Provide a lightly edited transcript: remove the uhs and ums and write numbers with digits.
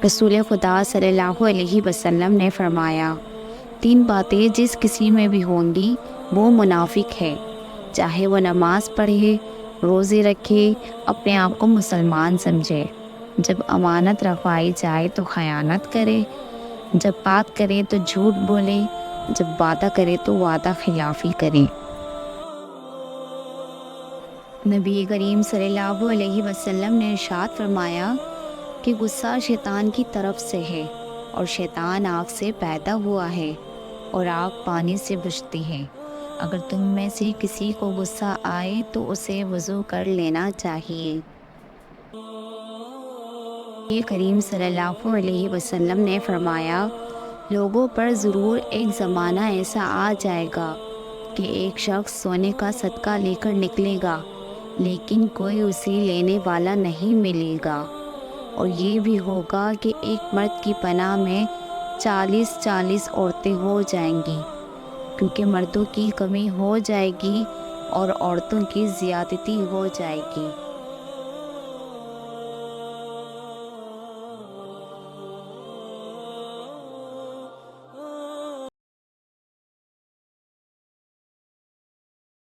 رسول خدا صلی اللہ علیہ وسلم نے فرمایا، 3 باتیں جس کسی میں بھی ہوں گی وہ منافق ہے، چاہے وہ نماز پڑھے، روزے رکھے، اپنے آپ کو مسلمان سمجھے، جب امانت رکھوائی جائے تو خیانت کرے، جب بات کرے تو جھوٹ بولے، جب وعدہ کرے تو وعدہ خلافی کرے۔ نبی کریم صلی اللہ علیہ وسلم نے ارشاد فرمایا کہ غصہ شیطان کی طرف سے ہے، اور شیطان آگ سے پیدا ہوا ہے، اور آگ پانی سے بجھتی ہے۔ اگر تم میں سے کسی کو غصہ آئے تو اسے وضو کر لینا چاہیے۔ نبی کریم صلی اللہ علیہ وسلم نے فرمایا، لوگوں پر ضرور ایک زمانہ ایسا آ جائے گا کہ ایک شخص سونے کا صدقہ لے کر نکلے گا، لیکن کوئی اسے لینے والا نہیں ملے گا، اور یہ بھی ہوگا کہ ایک مرد کی پناہ میں 40 عورتیں ہو جائیں گی، کیونکہ مردوں کی کمی ہو جائے گی اور عورتوں کی زیادتی ہو جائے گی۔